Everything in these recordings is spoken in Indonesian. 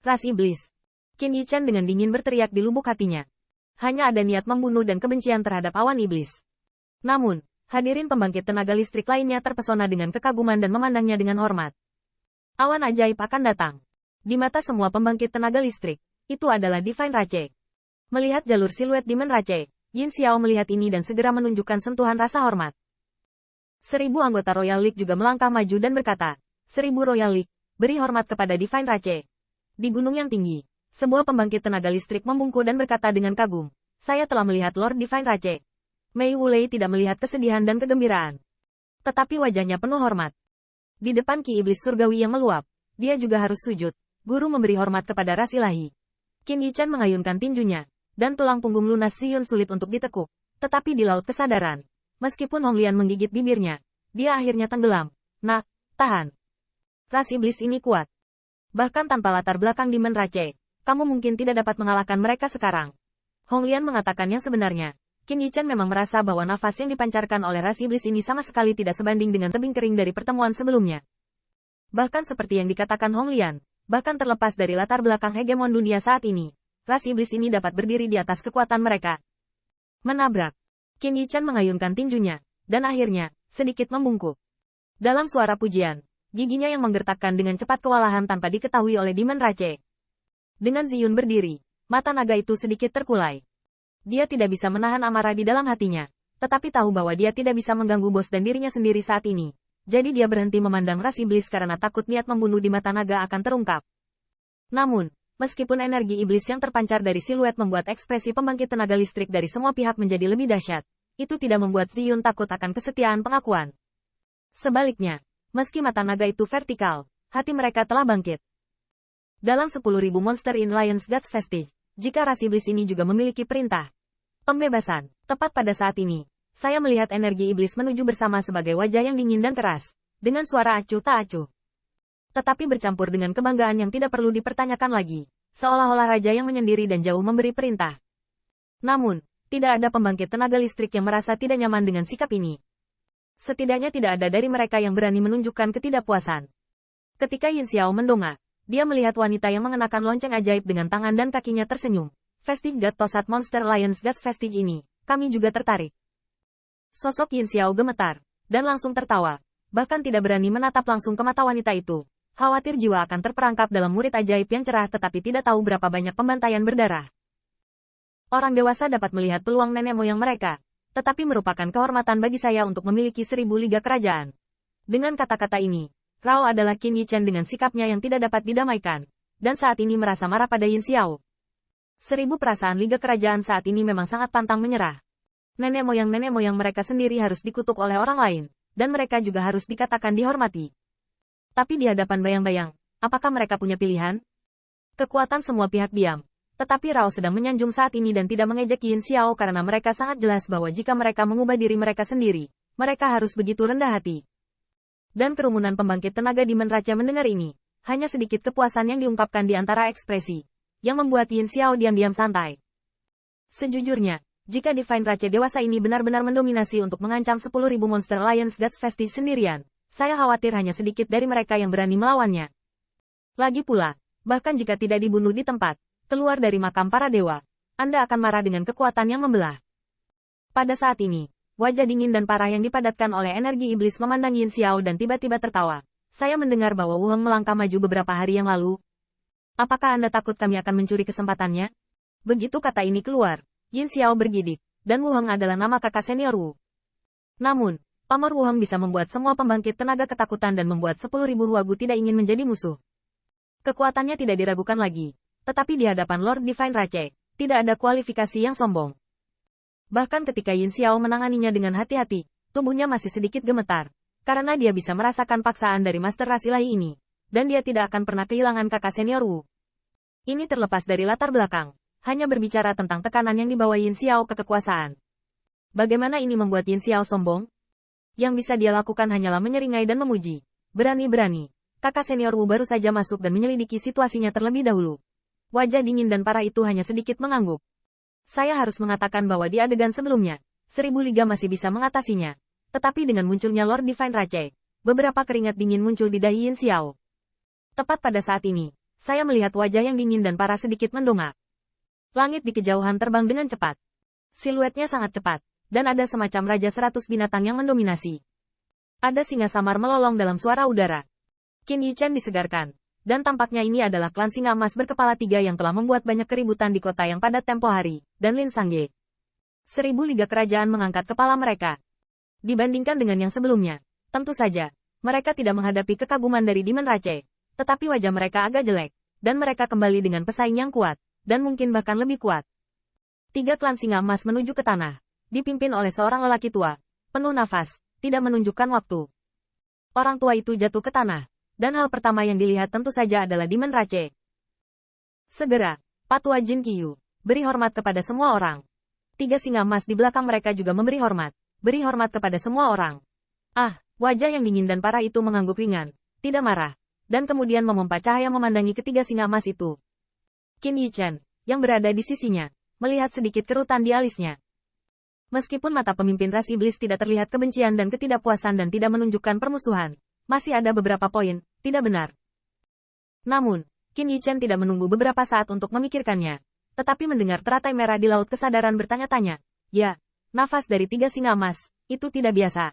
Ras iblis. Qin Yichan dengan dingin berteriak di lubuk hatinya. Hanya ada niat membunuh dan kebencian terhadap awan iblis. Namun, hadirin pembangkit tenaga listrik lainnya terpesona dengan kekaguman dan memandangnya dengan hormat. Awan ajaib akan datang. Di mata semua pembangkit tenaga listrik, itu adalah Divine Rache. Melihat jalur siluet Demon Rache, Yin Xiao melihat ini dan segera menunjukkan sentuhan rasa hormat. 1000 anggota Royal League juga melangkah maju dan berkata, 1000 Royal League, beri hormat kepada Divine Rache. Di gunung yang tinggi, sebuah pembangkit tenaga listrik membungkuk dan berkata dengan kagum, saya telah melihat Lord Divine Rache. Mei Wulei tidak melihat kesedihan dan kegembiraan. Tetapi wajahnya penuh hormat. Di depan Ki Iblis Surgawi yang meluap, dia juga harus sujud. Guru memberi hormat kepada ras ilahi. Qin Yichan mengayunkan tinjunya, dan tulang punggung lunas Ziyun sulit untuk ditekuk. Tetapi di laut kesadaran, meskipun Hong Lian menggigit bibirnya, dia akhirnya tenggelam. Nak, tahan. Ras iblis ini kuat. Bahkan tanpa latar belakang Demon Rache, kamu mungkin tidak dapat mengalahkan mereka sekarang. Hong Lian mengatakan yang sebenarnya. Qin Yichan memang merasa bahwa nafas yang dipancarkan oleh ras iblis ini sama sekali tidak sebanding dengan tebing kering dari pertemuan sebelumnya. Bahkan seperti yang dikatakan Hong Lian, bahkan terlepas dari latar belakang hegemon dunia saat ini, ras iblis ini dapat berdiri di atas kekuatan mereka. Menabrak. Qin Yichan mengayunkan tinjunya, dan akhirnya, sedikit membungkuk. Dalam suara pujian, giginya yang menggertakkan dengan cepat kewalahan tanpa diketahui oleh Demon Rache. Dengan Ziyun berdiri, mata naga itu sedikit terkulai. Dia tidak bisa menahan amarah di dalam hatinya, tetapi tahu bahwa dia tidak bisa mengganggu bos dan dirinya sendiri saat ini. Jadi dia berhenti memandang ras iblis karena takut niat membunuh di mata naga akan terungkap. Namun, meskipun energi iblis yang terpancar dari siluet membuat ekspresi pembangkit tenaga listrik dari semua pihak menjadi lebih dahsyat, itu tidak membuat Ziyun takut akan kesetiaan pengakuan. Sebaliknya, meski mata naga itu vertikal, hati mereka telah bangkit. Dalam 10.000 monster in Lions Guts Vestige, jika ras iblis ini juga memiliki perintah pembebasan, tepat pada saat ini, saya melihat energi iblis menuju bersama sebagai wajah yang dingin dan keras, dengan suara acuh tak acuh. Tetapi bercampur dengan kebanggaan yang tidak perlu dipertanyakan lagi, seolah-olah raja yang menyendiri dan jauh memberi perintah. Namun, tidak ada pembangkit tenaga listrik yang merasa tidak nyaman dengan sikap ini. Setidaknya tidak ada dari mereka yang berani menunjukkan ketidakpuasan. Ketika Yin Xiao mendongak, dia melihat wanita yang mengenakan lonceng ajaib dengan tangan dan kakinya tersenyum. Vestige God Tosat Monster Lions Guts Vestige ini, kami juga tertarik. Sosok Yin Xiao gemetar, dan langsung tertawa. Bahkan tidak berani menatap langsung ke mata wanita itu. Khawatir jiwa akan terperangkap dalam murid ajaib yang cerah tetapi tidak tahu berapa banyak pembantaian berdarah. Orang dewasa dapat melihat peluang nenek moyang mereka, tetapi merupakan kehormatan bagi saya untuk memiliki 1000 liga kerajaan. Dengan kata-kata ini, Rao adalah Qin Yichan dengan sikapnya yang tidak dapat didamaikan, dan saat ini merasa marah pada Yin Xiao. 1000 perasaan liga kerajaan saat ini memang sangat pantang menyerah. Nenek moyang mereka sendiri harus dikutuk oleh orang lain, dan mereka juga harus dikatakan dihormati. Tapi di hadapan bayang-bayang, apakah mereka punya pilihan? Kekuatan semua pihak diam. Tetapi Rao sedang menyanjung saat ini dan tidak mengejek Yin Xiao karena mereka sangat jelas bahwa jika mereka mengubah diri mereka sendiri, mereka harus begitu rendah hati. Dan kerumunan pembangkit tenaga Demon Rache mendengar ini, hanya sedikit kepuasan yang diungkapkan di antara ekspresi, yang membuat Yin Xiao diam-diam santai. Sejujurnya, jika Divine Rache dewasa ini benar-benar mendominasi untuk mengancam 10.000 monster Lions Guts Vestige sendirian, saya khawatir hanya sedikit dari mereka yang berani melawannya. Lagi pula, bahkan jika tidak dibunuh di tempat, keluar dari makam para dewa, Anda akan marah dengan kekuatan yang membelah. Pada saat ini, wajah dingin dan parah yang dipadatkan oleh energi iblis memandang Yin Xiao dan tiba-tiba tertawa. Saya mendengar bahwa Wu Heng melangkah maju beberapa hari yang lalu. Apakah Anda takut kami akan mencuri kesempatannya? Begitu kata ini keluar, Yin Xiao bergidik, dan Wu Heng adalah nama kakak senior Wu. Namun, pamor Wu Heng bisa membuat semua pembangkit tenaga ketakutan dan membuat 10.000 Huagu tidak ingin menjadi musuh. Kekuatannya tidak diragukan lagi, tetapi di hadapan Lord Divine Rache, tidak ada kualifikasi yang sombong. Bahkan ketika Yin Xiao menanganinya dengan hati-hati, tubuhnya masih sedikit gemetar, karena dia bisa merasakan paksaan dari Master Ras Ilahi ini, dan dia tidak akan pernah kehilangan kakak senior Wu. Ini terlepas dari latar belakang, hanya berbicara tentang tekanan yang dibawa Yin Xiao ke kekuasaan. Bagaimana ini membuat Yin Xiao sombong? Yang bisa dia lakukan hanyalah menyeringai dan memuji. Berani-berani, kakak senior Wu baru saja masuk dan menyelidiki situasinya terlebih dahulu. Wajah dingin dan parah itu hanya sedikit mengangguk. Saya harus mengatakan bahwa di adegan sebelumnya, 1000 liga masih bisa mengatasinya. Tetapi dengan munculnya Lord Divine Rache, beberapa keringat dingin muncul di dahi Yin Xiao. Tepat pada saat ini, Saya melihat wajah yang dingin dan parah sedikit mendongak. Langit di kejauhan terbang dengan cepat. Siluetnya sangat cepat, dan ada semacam raja 100 binatang yang mendominasi. Ada singa samar melolong dalam suara udara. Qin Yichen disegarkan, dan tampaknya ini adalah klan singa emas berkepala 3 yang telah membuat banyak keributan di kota yang padat tempo hari, dan Lin Sangye. 1000 liga kerajaan mengangkat kepala mereka. Dibandingkan dengan yang sebelumnya, tentu saja, mereka tidak menghadapi kekaguman dari Demon Rache, tetapi wajah mereka agak jelek, dan mereka kembali dengan pesaing yang kuat, dan mungkin bahkan lebih kuat. 3 klan singa emas menuju ke tanah, dipimpin oleh seorang lelaki tua, penuh nafas, tidak menunjukkan waktu. Orang tua itu jatuh ke tanah, dan hal pertama yang dilihat tentu saja adalah Demon Rache. Segera, Patua Jin Qiyu, beri hormat kepada semua orang. 3 singa emas di belakang mereka juga memberi hormat. Beri hormat kepada semua orang. Ah, wajah yang dingin dan parah itu mengangguk ringan, tidak marah, dan kemudian memompa cahaya memandangi ketiga singa emas itu. Qin Yichen, yang berada di sisinya, melihat sedikit kerutan di alisnya. Meskipun mata pemimpin ras iblis tidak terlihat kebencian dan ketidakpuasan dan tidak menunjukkan permusuhan, masih ada beberapa poin, tidak benar. Namun, Qin Yichen tidak menunggu beberapa saat untuk memikirkannya, tetapi mendengar teratai merah di laut kesadaran bertanya-tanya. Ya, nafas dari 3 singa emas, itu tidak biasa.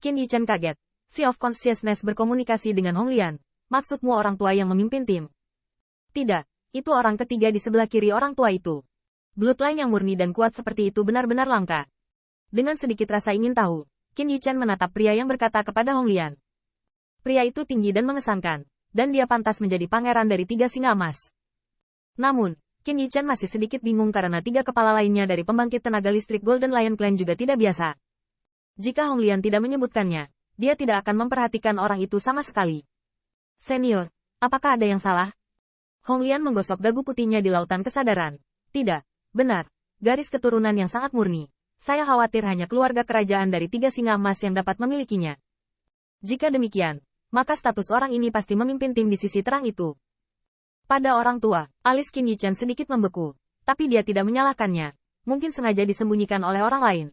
Qin Yichen kaget. Sea of Consciousness berkomunikasi dengan Hong Lian. Maksudmu orang tua yang memimpin tim? Tidak, itu orang ketiga di sebelah kiri orang tua itu. Bloodline yang murni dan kuat seperti itu benar-benar langka. Dengan sedikit rasa ingin tahu, Qin Yichen menatap pria yang berkata kepada Hong Lian. Pria itu tinggi dan mengesankan, dan dia pantas menjadi pangeran dari 3 singa emas. Namun, Qin Yichen masih sedikit bingung karena 3 kepala lainnya dari pembangkit tenaga listrik Golden Lion Clan juga tidak biasa. Jika Hong Lian tidak menyebutkannya, dia tidak akan memperhatikan orang itu sama sekali. Senior, apakah ada yang salah? Hong Lian menggosok dagu putihnya di lautan kesadaran. Tidak, benar, garis keturunan yang sangat murni. Saya khawatir hanya keluarga kerajaan dari 3 singa emas yang dapat memilikinya. Jika demikian, maka status orang ini pasti memimpin tim di sisi terang itu. Pada orang tua, alis Qin Yichen sedikit membeku, tapi dia tidak menyalahkannya. Mungkin sengaja disembunyikan oleh orang lain,